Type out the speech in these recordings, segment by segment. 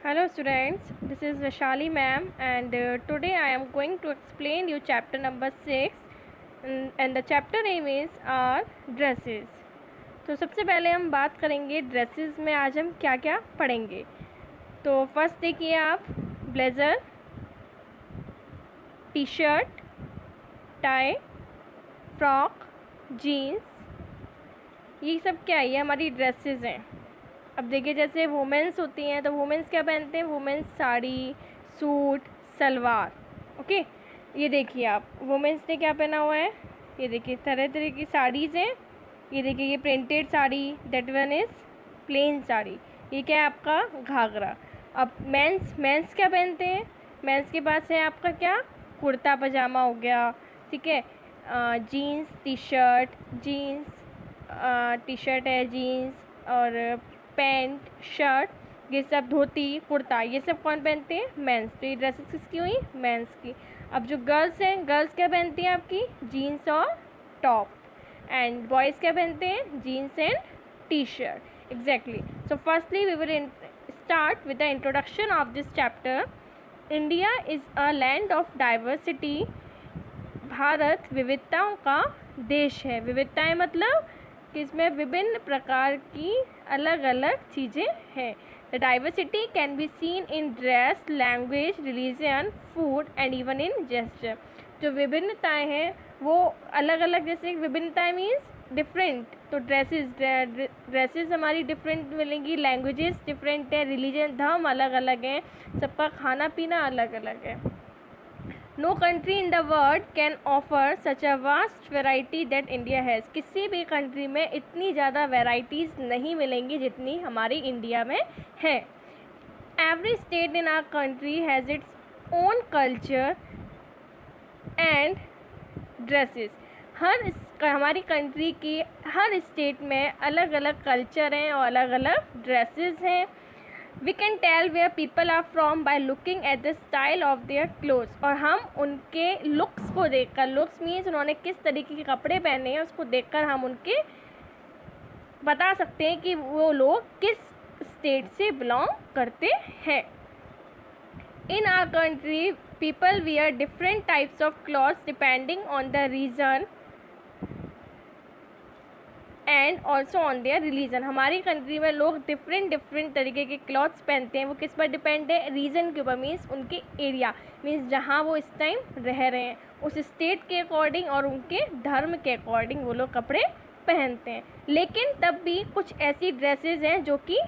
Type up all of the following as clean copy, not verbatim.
Hello students, this is Vaishali ma'am and today I am going to explain you chapter number 6 and the chapter name is our dresses. तो सबसे पहले हम बात करेंगे dresses में आज हम क्या क्या पढ़ेंगे। तो फर्स्ट देखिए आप blazer, T shirt, tie, frock, jeans, ये सब क्या है, ये हमारी ड्रेसेस हैं। अब देखिए जैसे वुमेंस होती हैं तो वुमेंस क्या पहनते हैं, women's sari, suit, salwar. Okay, ये देखिए आप वुमेंस ने क्या पहना हुआ है, ये देखिए तरह तरह की साड़ीज़ हैं। ये देखिए ये printed sari, that one is plain sari. ये क्या है आपका घाघरा। अब मेंस क्या पहनते हैं, मेंस के पास है आपका क्या, कुर्ता पजामा हो गया, ठीक है, jeans T shirt, jeans T shirt है, जीन्स और पैंट शर्ट, ये सब धोती कुर्ता, ये सब कौन पहनते हैं, मेंस। तो ये ड्रेसेस किसकी हुई, मेंस की। अब जो गर्ल्स हैं, गर्ल्स क्या पहनती हैं आपकी, जीन्स और टॉप, एंड बॉयज़ क्या पहनते हैं, jeans and T shirt. Exactly. So firstly we will start with the introduction of this chapter. India is a land of diversity. Bharat विविधताओं का देश है। विविधताएं मतलब कि इसमें विभिन्न प्रकार की अलग अलग चीज़ें हैं। The diversity can be seen in dress, language, religion, food and even in gesture. जो विभिन्नताएं हैं वो अलग अलग, जैसे विभिन्नताएं मीन्स डिफरेंट, तो ड्रेसेस हमारी डिफरेंट मिलेंगी, लैंग्वेजेस डिफरेंट है, रिलीजन धर्म अलग अलग हैं, सबका खाना पीना अलग अलग है। No country in the world can offer such a vast variety that India has. किसी भी कंट्री में इतनी ज़्यादा वेराइटीज़ नहीं मिलेंगी जितनी हमारी इंडिया में है। Every state in our country has its own culture and dresses. हमारी कंट्री की हर स्टेट में अलग अलग कल्चर हैं और अलग अलग ड्रेसेस हैं। We can tell where people are from by looking at the style of their clothes। और हम उनके लुक्स को देखकर, लुक्स मीन्स उन्होंने किस तरीके के कपड़े पहने हैं, उसको देखकर हम उनके बता सकते हैं कि वो लोग किस स्टेट से बिलोंग करते हैं। In our country, people wear different types of clothes depending on the region and also on their religion. हमारी कंट्री में लोग डिफरेंट तरीके के क्लॉथ्स पहनते हैं। वो किस पर डिपेंड है, रीजन के ऊपर, मीन्स उनके एरिया, मीन्स जहाँ वो इस टाइम रह रहे हैं उस स्टेट के अकॉर्डिंग और उनके धर्म के अकॉर्डिंग वो लोग कपड़े पहनते हैं। लेकिन तब भी कुछ ऐसी ड्रेसेस हैं जो कि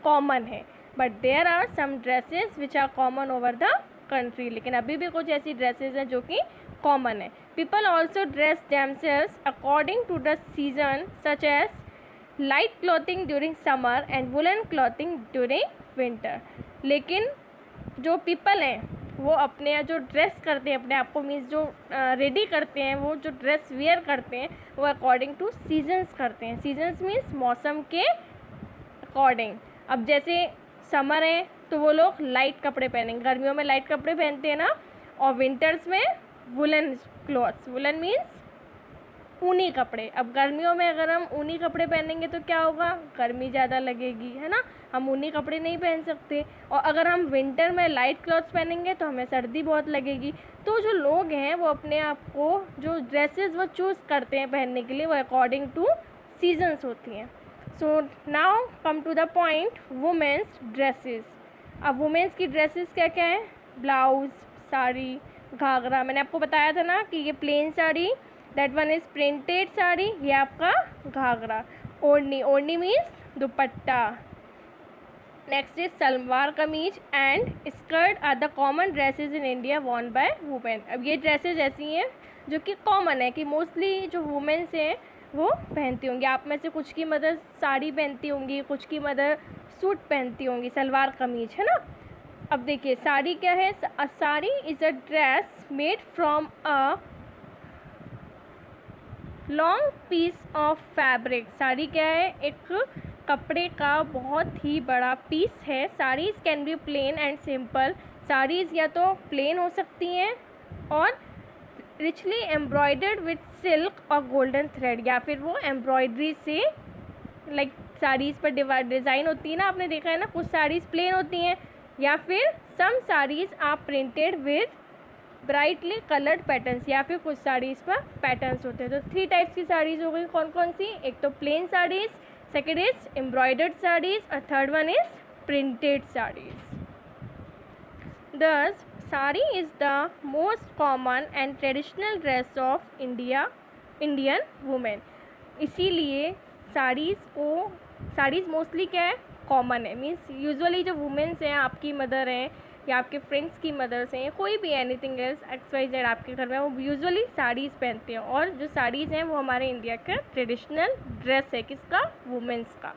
कॉमन है, but there are some dresses which are common over the country. लेकिन अभी भी कुछ ऐसी ड्रेसेस हैं जो कि कॉमन है। People also dress themselves according to the season, such as light clothing during summer and woolen clothing during winter। लेकिन जो people हैं वो अपने जो ड्रेस करते हैं अपने आप को, मीन्स जो रेडी करते हैं, वो जो ड्रेस वेयर करते हैं वो अकॉर्डिंग टू सीजन्स करते हैं। सीजन्स मीन्स मौसम के अकॉर्डिंग। अब जैसे समर है तो वो लोग लाइट कपड़े पहनेंगे, गर्मियों में लाइट कपड़े पहनते हैं ना, और विंटर्स में वुलन क्लॉथ्स। वुलन मीन्स ऊनी कपड़े। अब गर्मियों में अगर हम ऊनी कपड़े पहनेंगे तो क्या होगा, गर्मी ज़्यादा लगेगी, है ना, हम ऊनी कपड़े नहीं पहन सकते। और अगर हम विंटर में लाइट क्लॉथ्स पहनेंगे तो हमें सर्दी बहुत लगेगी। तो जो लोग हैं वो अपने आप को जो ड्रेसेस वो चूज़ करते हैं पहनने के लिए, वो अकॉर्डिंग टू सीजन्स होती हैं। So now come to the point, women's dresses. अब वुमेंस की ड्रेसेस क्या क्या है, ब्लाउज, साड़ी, घाघरा। मैंने आपको बताया था ना कि ये plain sari, that one is printed sari, ये आपका घाघरा। ओढ़नी, odhni means dupatta. Next is salwar kameez and skirt are the common dresses in India worn by women. अब ये ड्रेसेस ऐसी हैं जो कि कॉमन है, कि मोस्टली जो वुमेन्स हैं वो पहनती होंगी। आप में से कुछ की मदर साड़ी पहनती होंगी, कुछ की मदर सूट पहनती होंगी, सलवार कमीज, है ना। अब देखिए साड़ी क्या है, sari is a dress made from a long piece of fabric. Sari क्या है, एक कपड़े का बहुत ही बड़ा पीस है। Saris can be plain and simple. Saris या तो प्लेन हो सकती हैं और रिचली एम्ब्रॉयडर्ड विथ सिल्क और गोल्डन थ्रेड, या फिर वो एम्ब्रॉयडरी से, लाइक साड़ीज़ पर डिज़ाइन होती है ना, आपने देखा है ना, कुछ साड़ीज़ प्लेन होती हैं या फिर some saris are printed with brightly coloured patterns, या फिर कुछ साड़ीज़ पर पैटर्न्स होते हैं। तो 3 टाइप्स की साड़ीज़ हो गई, कौन कौन सी? एक तो plain saris, second is embroidered saris और third one is printed saris. Thus, sari is the most common and traditional dress of Indian women. इसीलिए साड़ीज़ मोस्टली क्या है? कॉमन है। मीन्स यूजुअली जो वुमेन्स हैं, आपकी मदर हैं या आपके फ्रेंड्स की मदर्स हैं, कोई भी एनीथिंग एल्स XYZ आपके घर में, वो यूजुअली साड़ीज़ पहनते हैं। और जो साड़ीज़ हैं वो हमारे इंडिया का ट्रेडिशनल ड्रेस है, किसका? वुमेन्स का।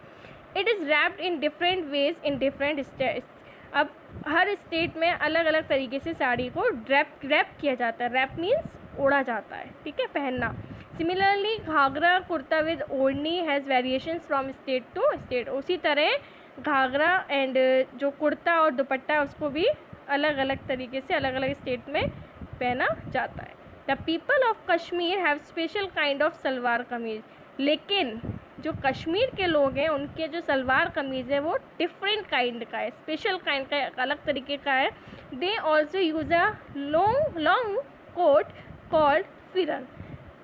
It is wrapped in different ways in different states. अब हर स्टेट में अलग अलग तरीके से साड़ी को रैप किया जाता है। रैप मीन्स ओढ़ा जाता है, ठीक है, पहनना। Similarly ghagra kurta with odhni has variations from state to state. उसी तरह घाघरा एंड जो कुर्ता और दुपट्टा उसको भी अलग अलग तरीके से अलग अलग स्टेट में पहना जाता है। The people of Kashmir have special kind of salwar kameez. लेकिन जो कश्मीर के लोग हैं उनके जो सलवार कमीज़ है वो डिफरेंट काइंड का है, स्पेशल काइंड का, अलग तरीके का है। They also use a long coat called pheran.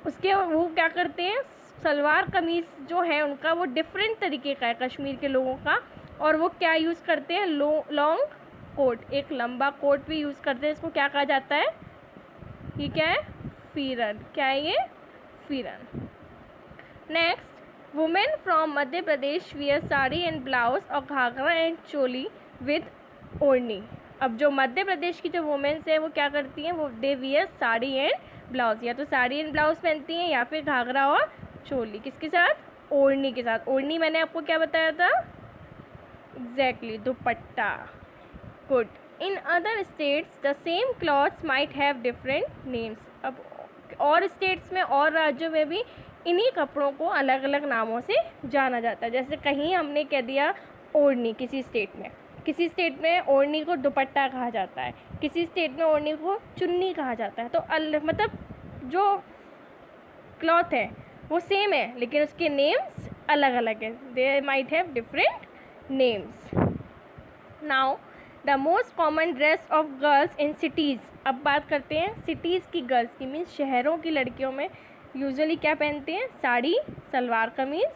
उसके वो क्या करते हैं, सलवार कमीज़ जो है उनका वो डिफरेंट तरीके का है कश्मीर के लोगों का, और वो क्या यूज़ करते हैं? लॉन्ग कोट, एक लंबा कोट भी यूज़ करते हैं। इसको क्या कहा जाता है? ये क्या है? फिरन। क्या है ये? फिरन। Next, women from Madhya Pradesh wear sari and blouse और घाघरा एंड चोली विद ओढ़नी। अब जो मध्य प्रदेश की जो वुमेन्स हैं वो क्या करती हैं? वो they wear sari and blouse, या तो साड़ी एंड ब्लाउज पहनती हैं या फिर घाघरा और चोली, किसके साथ? ओढ़नी के साथ। ओढ़नी मैंने आपको क्या बताया था? Exactly, dupatta. Good. In other states the same clothes might have different names. अब और स्टेट्स में और राज्यों में भी इन्हीं कपड़ों को अलग अलग नामों से जाना जाता है। जैसे कहीं हमने कह दिया ओढ़नी, किसी स्टेट में ओढ़नी को दुपट्टा कहा जाता है, किसी स्टेट में ओढ़नी को चुन्नी कहा जाता है। तो मतलब जो क्लॉथ है वो सेम है लेकिन उसके नेम्स अलग अलग हैं। They might have different names. Now the most common dress of girls in cities. अब बात करते हैं सिटीज़ की गर्ल्स की, मीन्स शहरों की लड़कियों में यूजुअली क्या पहनते हैं? Sari, salwar kameez,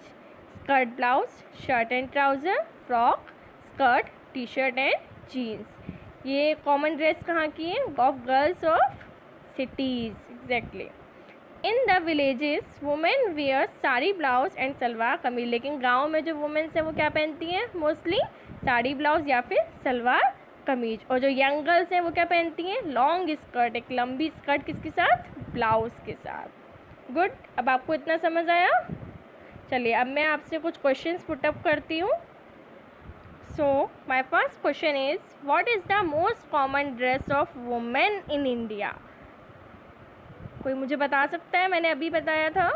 skirt blouse, shirt and trouser, frock, skirt, T shirt and jeans. ये कॉमन ड्रेस कहाँ की है? Of girls of cities. Exactly. In the villages women wear sari blouse and salwar kameez. लेकिन गाँव में जो वुमेन्स हैं वो क्या पहनती हैं? मोस्टली साड़ी ब्लाउज या फिर सलवार कमीज। और जो यंग गर्ल्स हैं वो क्या पहनती हैं? लॉन्ग स्कर्ट, एक लंबी स्कर्ट, किसके साथ? ब्लाउज के साथ। गुड। अब आपको इतना समझ आया? चलिए अब मैं आपसे कुछ क्वेश्चंस पुटअप करती हूँ। So my first question is, what is the most common dress of women in India? कोई मुझे बता सकता है? मैंने अभी बताया था।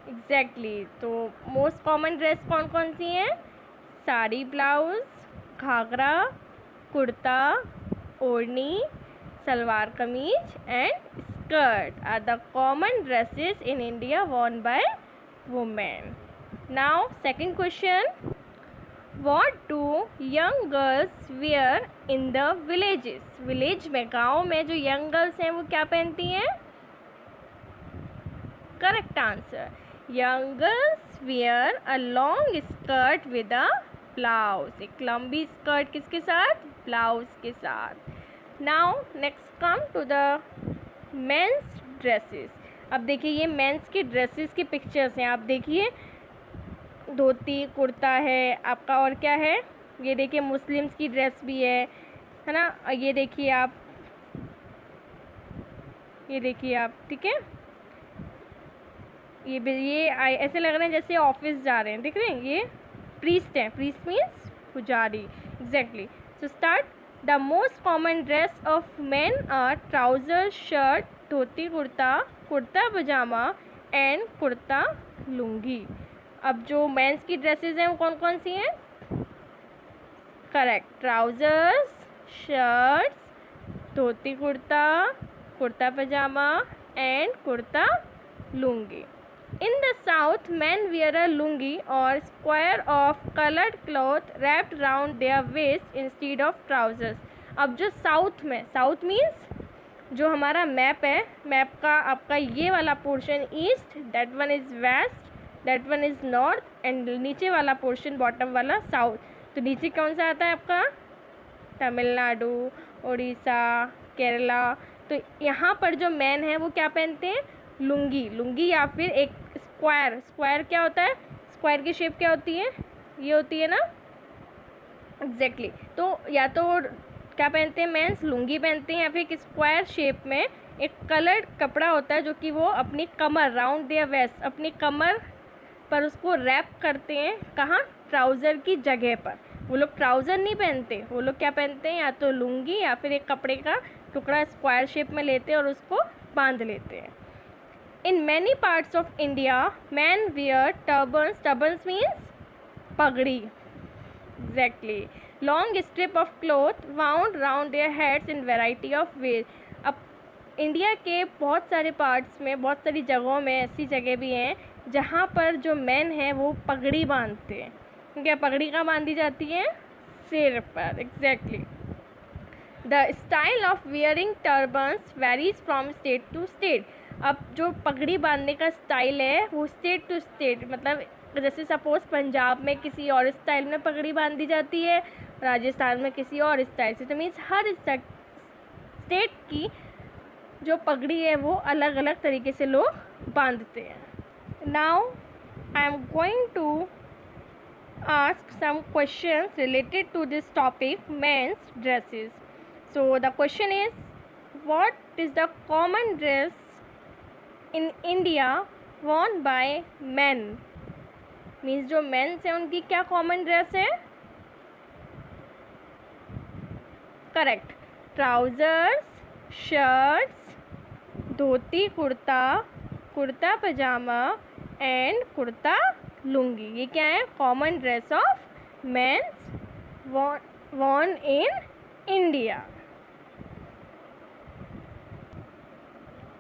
एग्जैक्टली। तो मोस्ट कॉमन ड्रेस कौन कौन सी हैं? Sari blouse, Ghaghara, kurta, odhni, salwar kameez and skirt are the common dresses in India worn by women. Now second question, what do young girls wear in the villages? Village में, गाँव में जो यंग गर्ल्स हैं वो क्या पहनती हैं? Correct answer, young girls wear a long skirt with a blouse, एक लंबी स्कर्ट, किसके साथ? ब्लाउज के साथ। Now next come to the men's dresses. अब देखिए ये मेंस के ड्रेसेस के पिक्चर्स हैं। आप देखिए धोती कुर्ता है आपका, और क्या है? ये देखिए मुस्लिम्स की ड्रेस भी है ना? और ये देखिए आप, ठीक है, ये ऐसे लग रहे हैं जैसे ऑफिस जा रहे हैं, देख रहे हैं? ये प्रीस्ट है, प्रीस्ट मीन्स पुजारी। Exactly. So start. The most common dress of man are trouser, shirt, dhoti kurta, kurta pyjama and kurta lungi. अब जो मेंस की ड्रेसेस हैं वो कौन कौन सी हैं? Correct, trousers, shirts, dhoti kurta, kurta pyjama and kurta lungi. In the south, men wear a lungi or square of colored cloth wrapped round their waist instead of trousers. अब जो साउथ में, साउथ मीन्स जो हमारा मैप है, मैप का आपका ये वाला portion east, that one is west, that one is north and नीचे वाला पोर्शन बॉटम वाला साउथ. तो नीचे कौन सा आता है आपका? तमिलनाडु, उड़ीसा, केरला. तो यहाँ पर जो मैन है वो क्या पहनते हैं? लुंगी. लुंगी या फिर एक स्क्वायर. स्क्वायर क्या होता है? स्क्वायर की शेप क्या होती है? ये होती है ना, एग्जैक्टली. तो या तो क्या पहनते हैं मेंस? लुंगी पहनते हैं, या फिर एक स्क्वायर शेप में एक कलर्ड कपड़ा होता है जो कि वो अपनी कमर, राउंड देयर वेस्ट, अपनी कमर पर उसको रैप करते हैं. कहाँ? ट्राउज़र की जगह पर. वो लोग ट्राउज़र नहीं पहनते, वो लोग क्या पहनते हैं? या तो लुंगी या फिर एक कपड़े का टुकड़ा स्क्वायर शेप में लेते हैं और उसको बांध लेते हैं. In many parts of India, men wear turbans. Turbans means pagdi. Exactly. Long strip of cloth wound round their heads in variety of ways. अब इंडिया के बहुत सारे पार्ट्स में, बहुत सारी जगहों में ऐसी जगह भी हैं जहाँ पर जो मैन हैं वो पगड़ी बांधते हैं. क्या पगड़ी कहाँ बांधी जाती है? सिर पर. Exactly. The style of wearing turbans varies from state to state. अब जो पगड़ी बांधने का स्टाइल है वो स्टेट टू स्टेट, मतलब जैसे सपोज़ पंजाब में किसी और स्टाइल में पगड़ी बांधी जाती है, राजस्थान में किसी और स्टाइल से. तो मीन्स हर स्टेट की जो पगड़ी है वो अलग अलग तरीके से लोग बांधते हैं. Now I am going to ask some questions related to this topic, men's dresses. So the question is, what is the common dress in India worn by men? Means जो मेंस हैं उनकी क्या कॉमन ड्रेस है? Correct. Trousers, shirts, dhoti kurta, kurta pyjama and kurta lungi. ये क्या है? Common dress of men's worn in India.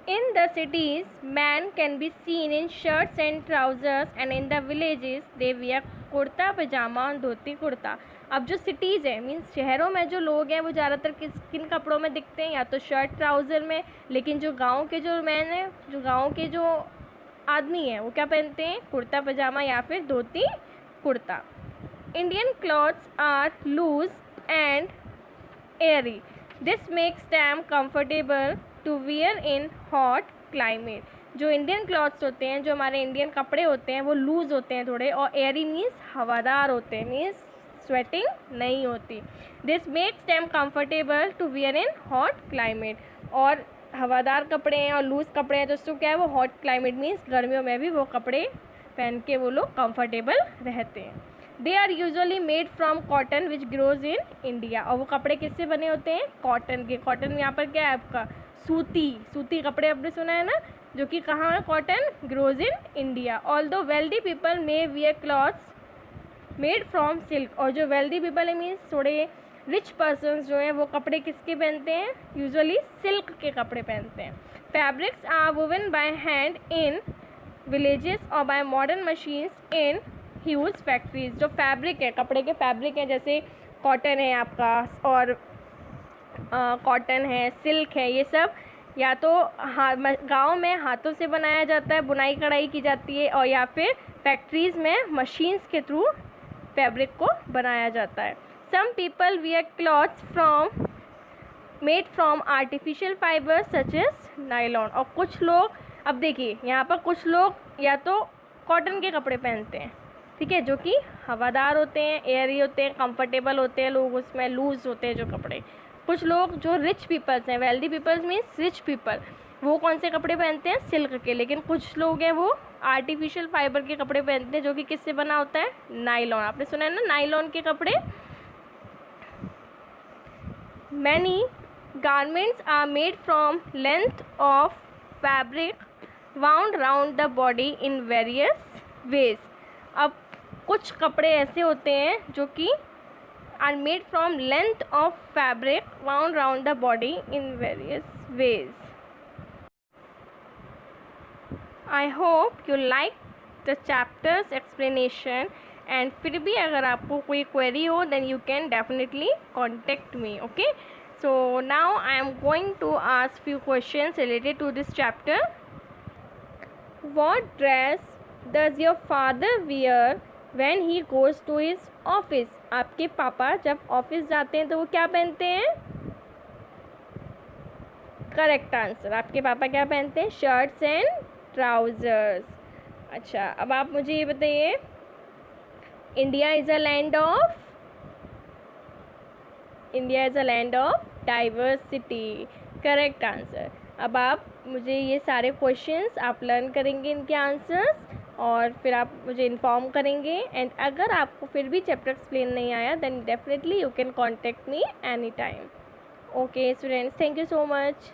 In the cities, men can be seen in shirts and trousers, and in the villages they wear kurta pyjama और धोती कुर्ता. अब जो cities है, means शहरों में जो लोग हैं वो ज़्यादातर किन कपड़ों में दिखते हैं? या तो शर्ट ट्राउज़र में. लेकिन जो गांव के जो मैन हैं, जो गांव के जो आदमी हैं, वो क्या पहनते हैं? कुर्ता पजामा या फिर dhoti kurta. Indian clothes are loose and airy. This makes them comfortable to wear in hot climate. जो इंडियन क्लॉथ्स होते हैं, जो हमारे इंडियन कपड़े होते हैं, वो लूज़ होते हैं थोड़े, और एयरी मीन्स हवादार होते हैं, मीन्स स्वेटिंग नहीं होती. This makes them comfortable to wear in hot climate. और हवादार कपड़े हैं और लूज़ कपड़े हैं, दोस्तों क्या है? वो हॉट क्लाइमेट मीन्स गर्मियों में भी वो कपड़े पहन के वो लोग कंफर्टेबल रहते हैं. They are usually made from cotton which grows in India. और वो कपड़े किससे बने होते हैं? कॉटन के. कॉटन यहाँ पर क्या है आपका? सूती. सूती कपड़े आपने सुना है ना, जो कि कहाँ है? Cotton grows in India. Although wealthy people may wear clothes made from silk. और जो वेल्दी पीपल है मीन्स थोड़े रिच पर्सन्स जो हैं वो कपड़े किसके पहनते हैं? यूजुअली सिल्क के कपड़े पहनते हैं. Fabrics are woven by hand in villages और by modern machines in huge factories. जो फैब्रिक है, कपड़े के फैब्रिक हैं, जैसे कॉटन है आपका, और कॉटन है, सिल्क है, ये सब या तो गांव में हाथों से बनाया जाता है, बुनाई कढ़ाई की जाती है, और या फिर फैक्ट्रीज़ में मशीन्स के थ्रू फैब्रिक को बनाया जाता है. Some people wear clothes made from artificial fibers such as nylon. और कुछ लोग, अब देखिए यहाँ पर कुछ लोग या तो कॉटन के कपड़े पहनते हैं, ठीक है, जो कि हवादार होते हैं, एयरी होते हैं, कंफर्टेबल होते हैं, लोग उसमें लूज़ होते हैं जो कपड़े. कुछ लोग जो रिच पीपल्स हैं, wealthy peoples means rich people, वो कौन से कपड़े पहनते हैं? सिल्क के. लेकिन कुछ लोग हैं वो आर्टिफिशियल फाइबर के कपड़े पहनते हैं, जो कि किससे बना होता है? नाइलॉन. आपने सुना है ना नाइलॉन के कपड़े. Many garments are made from length of fabric wound round the body in various ways. अब कुछ कपड़े ऐसे होते हैं जो कि are made from length of fabric wound round the body in various ways. I hope you like the chapters explanation and फिर भी अगर आपको कोई क्वेरी हो then you can definitely contact me. Okay, so now I am going to ask few questions related to this chapter. What dress does your father wear when he goes to his office? आपके पापा जब office जाते हैं तो वो क्या पहनते हैं? करेक्ट आंसर, आपके पापा क्या पहनते हैं? Shirts and trousers. अच्छा, अब आप मुझे ये बताइए, India is a land of diversity. Correct answer. अब आप मुझे ये सारे क्वेश्चंस आप लर्न करेंगे, इनके आंसर्स, और फिर आप मुझे इन्फॉर्म करेंगे. एंड अगर आपको फिर भी चैप्टर एक्सप्लेन नहीं आया then definitely you can contact me any time. Okay students, thank you so much.